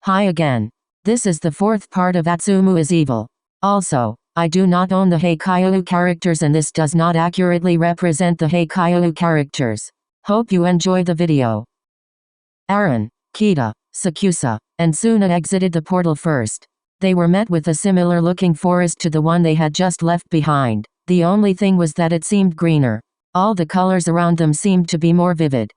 Hi again. This is the fourth part of Atsumu is Evil. Also, I do not own the Haikyuu characters and this does not accurately represent the Haikyuu characters. Hope you enjoy the video. Aaron, Kita, Sakusa, and Suna exited the portal first. They were met with a similar-looking forest to the one they had just left behind. The only thing was that it seemed greener. All the colors around them seemed to be more vivid.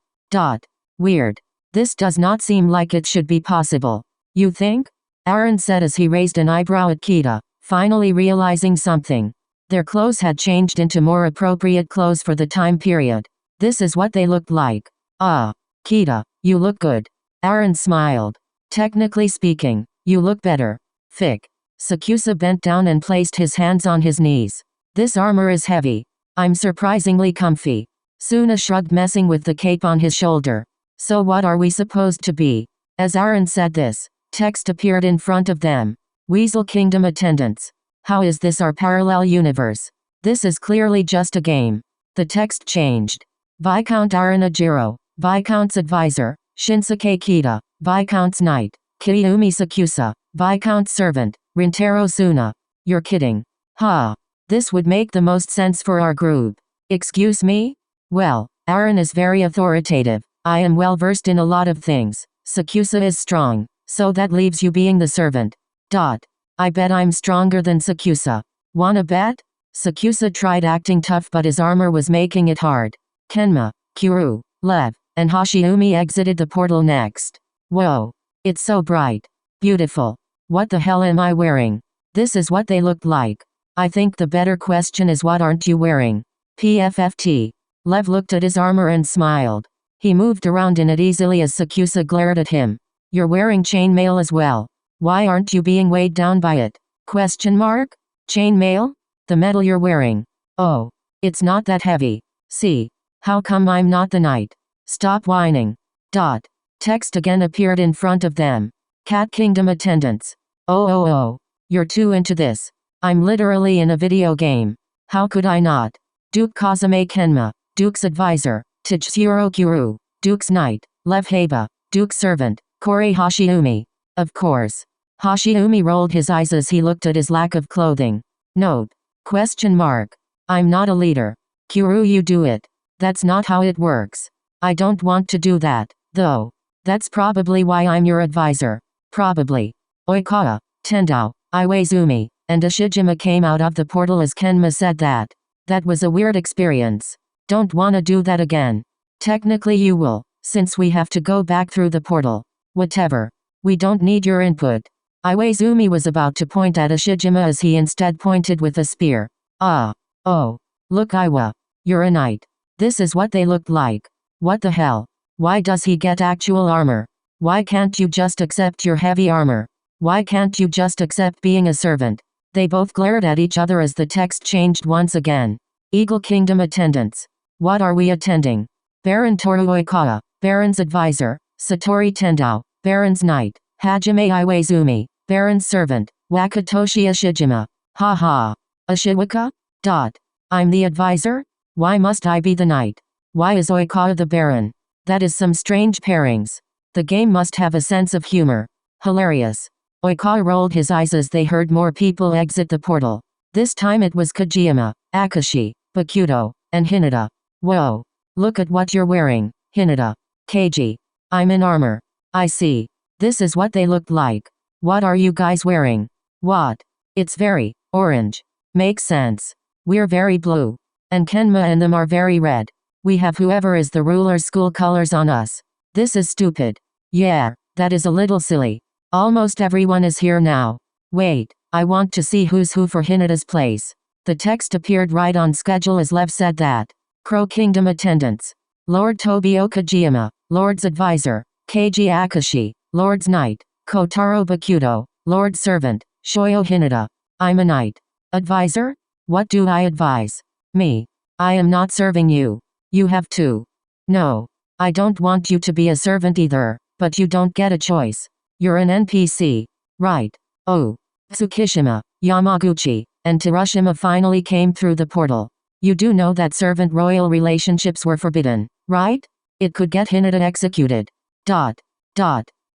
Weird. This does not seem like it should be possible. You think? Aaron said as he raised an eyebrow at Kita, finally realizing something. Their clothes had changed into more appropriate clothes for the time period. This is what they looked like. Ah, Kita, you look good. Aaron smiled. Technically speaking, you look better. Fick. Sakusa bent down and placed his hands on his knees. This armor is heavy. I'm surprisingly comfy. Suna shrugged, messing with the cape on his shoulder. So what are we supposed to be? As Aaron said this, text appeared in front of them. Weasel Kingdom attendants. How is this our parallel universe? This is clearly just a game. The text changed. Viscount Aaron Ajiro, Viscount's advisor, Shinsuke Kita, Viscount's knight, Kiyomi Sakusa, Viscount's servant, Rintaro Suna. You're kidding. This would make the most sense for our group. Excuse me? Well, Aaron is very authoritative. I am well versed in a lot of things. Sakusa is strong, so that leaves you being the servant. I bet I'm stronger than Sakusa. Wanna bet? Sakusa tried acting tough but his armor was making it hard. Kenma, Kuru, Lev, and Hashiumi exited the portal next. Whoa. It's so bright. Beautiful. What the hell am I wearing? This is what they looked like. I think the better question is what aren't you wearing? PFFT. Lev looked at his armor and smiled. He moved around in it easily as Sakusa glared at him. You're wearing chainmail as well. Why aren't you being weighed down by it? Chainmail? The metal you're wearing. Oh. It's not that heavy. See. How come I'm not the knight? Stop whining. Text again appeared in front of them. Cat Kingdom attendants. Oh. You're too into this. I'm literally in a video game. How could I not? Duke Kazame Kenma, Duke's advisor, Tetsuro Kuru, Duke's knight, Lev Heiba, Duke's servant, Korei Hashiumi. Of course. Hashiumi rolled his eyes as he looked at his lack of clothing. Note. ? I'm not a leader. Kuru, you do it. That's not how it works. I don't want to do that, though. That's probably why I'm your advisor. Probably. Oikawa, Tendao, Iwaizumi, and Ashijima came out of the portal as Kenma said that. That was a weird experience. Don't wanna do that again. Technically you will, since we have to go back through the portal. Whatever. We don't need your input. Iwaizumi was about to point at Ashijima as he instead pointed with a spear. Oh. Look Iwa. You're a knight. This is what they looked like. What the hell? Why does he get actual armor? Why can't you just accept your heavy armor? Why can't you just accept being a servant? They both glared at each other as the text changed once again. Eagle Kingdom attendants. What are we attending? Baron Toru Oikawa, Baron's advisor, Satori Tendao, Baron's knight, Hajime Iwaizumi, Baron's servant, Wakatoshi Ashijima. Ashiwaka? I'm the advisor? Why must I be the knight? Why is Oikawa the Baron? That is some strange pairings. The game must have a sense of humor. Hilarious. Oikawa rolled his eyes as they heard more people exit the portal. This time it was Kajiyama, Akashi, Bakuto, and Hinata. Whoa. Look at what you're wearing, Hinata. Keiji. I'm in armor. I see. This is what they looked like. What are you guys wearing? What? It's very orange. Makes sense. We're very blue. And Kenma and them are very red. We have whoever is the ruler's school colors on us. This is stupid. Yeah, that is a little silly. Almost everyone is here now. Wait, I want to see who's who for Hinata's place. The text appeared right on schedule as Lev said that. Crow Kingdom attendants. Lord Tobio Kajiyama, Lord's advisor, Keiji Akashi, Lord's knight, Kotaro Bakuto, Lord's servant, Shoyo Hinata. I'm a knight. Advisor? What do I advise? Me. I am not serving you. You have to. No. I don't want you to be a servant either, but you don't get a choice. You're an NPC. Right. Oh. Tsukishima, Yamaguchi, and Terashima finally came through the portal. You do know that servant-royal relationships were forbidden, right? It could get Hinata executed.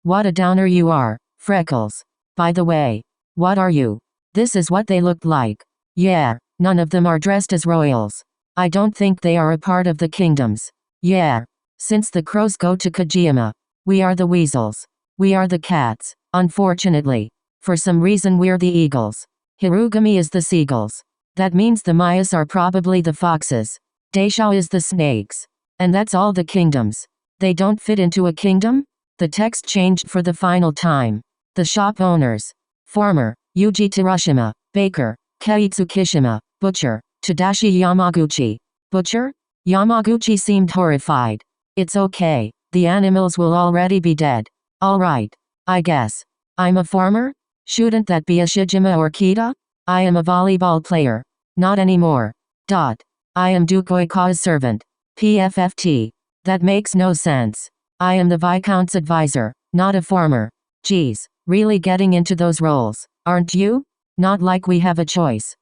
What a downer you are. Freckles. By the way, what are you? This is what they looked like. Yeah, none of them are dressed as royals. I don't think they are a part of the kingdoms. Yeah. Since the crows go to Kojima, we are the weasels. We are the cats, unfortunately. For some reason we're the eagles. Hirugami is the seagulls. That means the Mayas are probably the foxes. Deishao is the snakes. And that's all the kingdoms. They don't fit into a kingdom? The text changed for the final time. The shop owners. Farmer, Yuji Terashima. Baker, Keitsu Kishima. Butcher, Tadashi Yamaguchi. Butcher? Yamaguchi seemed horrified. It's okay, the animals will already be dead. Alright. I guess. I'm a farmer? Shouldn't that be a Shijima or Kita? I am a volleyball player. Not anymore. I am Dukoika's servant. PFFT. That makes no sense. I am the Viscount's advisor, not a farmer. Geez, really getting into those roles, aren't you? Not like we have a choice.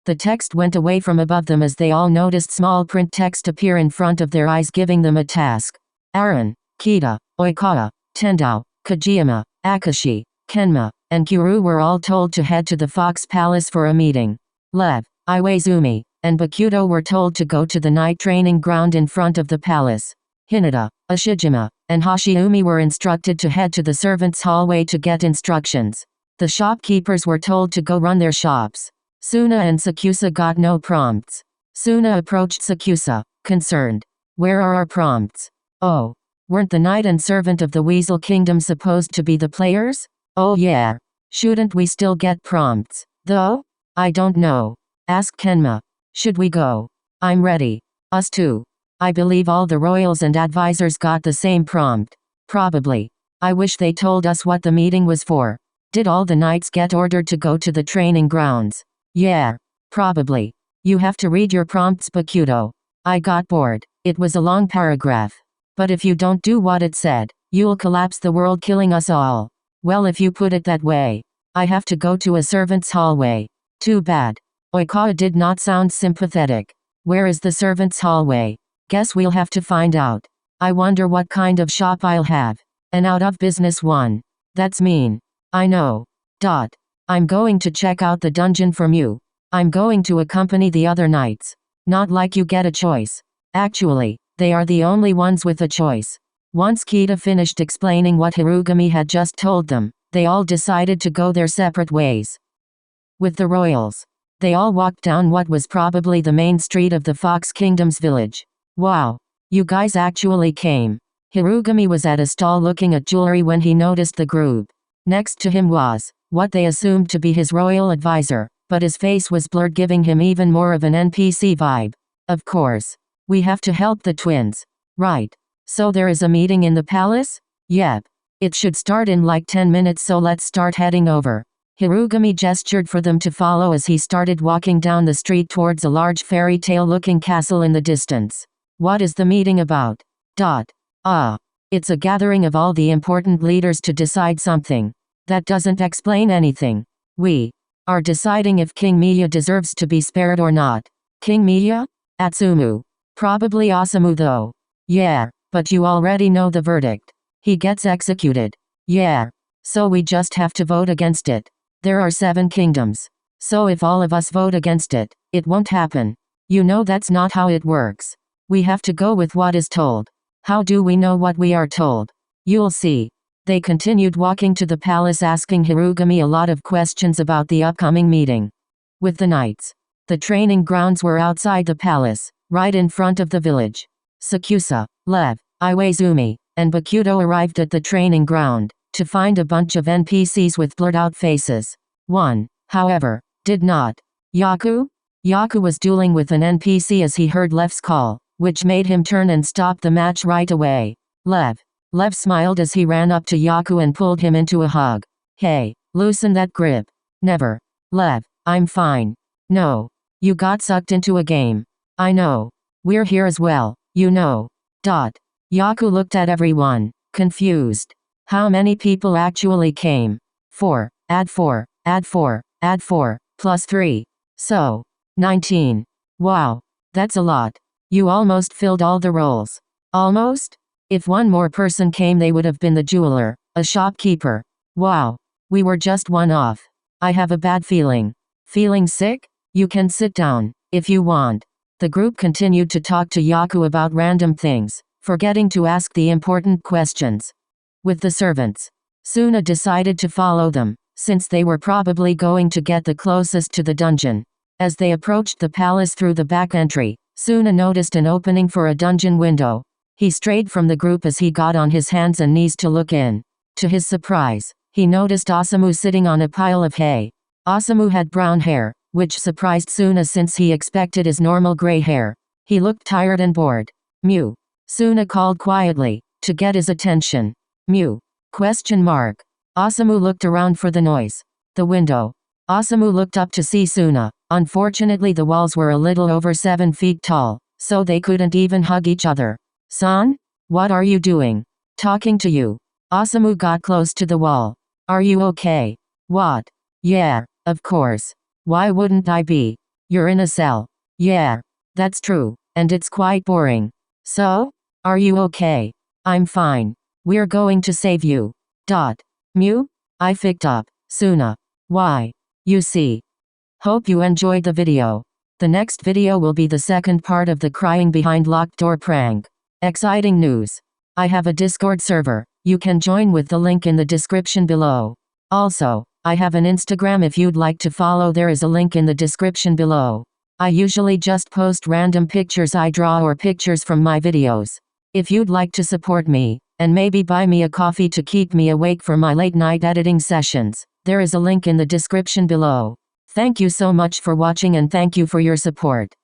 The text went away from above them as they all noticed small print text appear in front of their eyes giving them a task. Aaron, Kita, Oikawa, Tendao, Kojima, Akashi, Kenma, and Kuru were all told to head to the Fox Palace for a meeting. Lev, Iwaizumi, and Bakuto were told to go to the night training ground in front of the palace. Hinata, Ashijima, and Hashiumi were instructed to head to the servants' hallway to get instructions. The shopkeepers were told to go run their shops. Suna and Sakusa got no prompts. Suna approached Sakusa, concerned. Where are our prompts? Oh. Weren't the knight and servant of the Weasel Kingdom supposed to be the players? Oh yeah. Shouldn't we still get prompts, though? I don't know. Ask Kenma. Should we go? I'm ready. Us too. I believe all the royals and advisors got the same prompt. Probably. I wish they told us what the meeting was for. Did all the knights get ordered to go to the training grounds? Yeah. Probably. You have to read your prompts, Bakuto. I got bored. It was a long paragraph. But if you don't do what it said, you'll collapse the world, killing us all. Well, if you put it that way. I have to go to a servant's hallway. Too bad. Oikawa did not sound sympathetic. Where is the servant's hallway? Guess we'll have to find out. I wonder what kind of shop I'll have. An out-of-business one. That's mean. I know. I'm going to check out the dungeon from you. I'm going to accompany the other knights. Not like you get a choice. Actually, they are the only ones with a choice. Once Kita finished explaining what Hirugami had just told them, they all decided to go their separate ways. With the royals, they all walked down what was probably the main street of the Fox Kingdom's village. Wow. You guys actually came. Hirugami was at a stall looking at jewelry when he noticed the group. Next to him was what they assumed to be his royal advisor, but his face was blurred, giving him even more of an NPC vibe. Of course. We have to help the twins. Right. So there is a meeting in the palace? Yep. It should start in like 10 minutes, so let's start heading over. Hirugami gestured for them to follow as he started walking down the street towards a large fairy tale looking castle in the distance. What is the meeting about? It's a gathering of all the important leaders to decide something. That doesn't explain anything. We are deciding if King Miya deserves to be spared or not. King Miya? Atsumu. Probably Osamu though. Yeah, but you already know the verdict. He gets executed. Yeah. So we just have to vote against it. There are 7 kingdoms. So if all of us vote against it, it won't happen. You know that's not how it works. We have to go with what is told. How do we know what we are told? You'll see. They continued walking to the palace, asking Hirugami a lot of questions about the upcoming meeting. With the knights. The training grounds were outside the palace, right in front of the village. Sakusa, Lev, Iwaizumi, and Bakuto arrived at the training ground, to find a bunch of NPCs with blurred out faces. One, however, did not. Yaku? Yaku was dueling with an NPC as he heard Lev's call, which made him turn and stop the match right away. Lev smiled as he ran up to Yaku and pulled him into a hug. Hey, loosen that grip. Never. Lev, I'm fine. No. You got sucked into a game. I know. We're here as well, you know. Yaku looked at everyone, confused. How many people actually came? 4. Add 4. Add 4. Add 4. Plus 3. So. 19. Wow. That's a lot. You almost filled all the roles. Almost? If one more person came, they would have been the jeweler, a shopkeeper, Wow. We were just one off. I have a bad feeling. Feeling sick? You can sit down, if you want. The group continued to talk to Yaku about random things, forgetting to ask the important questions. With the servants, Suna decided to follow them, since they were probably going to get the closest to the dungeon. As they approached the palace through the back entry, Suna noticed an opening for a dungeon window. He strayed from the group as he got on his hands and knees to look in. To his surprise, he noticed Atsumu sitting on a pile of hay. Atsumu had brown hair, which surprised Suna since he expected his normal gray hair. He looked tired and bored. Mew. Suna called quietly, to get his attention. Mew. ? Atsumu looked around for the noise. The window. Atsumu looked up to see Suna. Unfortunately the walls were a little over 7 feet tall, so they couldn't even hug each other. Son? What are you doing? Talking to you. Atsumu got close to the wall. Are you okay? What? Yeah, of course. Why wouldn't I be? You're in a cell. Yeah, that's true, and it's quite boring. So? Are you okay? I'm fine. We're going to save you. Mew? I picked up. Suna. Why? You see. Hope you enjoyed the video. The next video will be the second part of the crying behind locked door prank. Exciting news. I have a Discord server. You can join with the link in the description below. Also, I have an Instagram if you'd like to follow. There is a link in the description below. I usually just post random pictures I draw or pictures from my videos. If you'd like to support me, and maybe buy me a coffee to keep me awake for my late night editing sessions, there is a link in the description below. Thank you so much for watching and thank you for your support.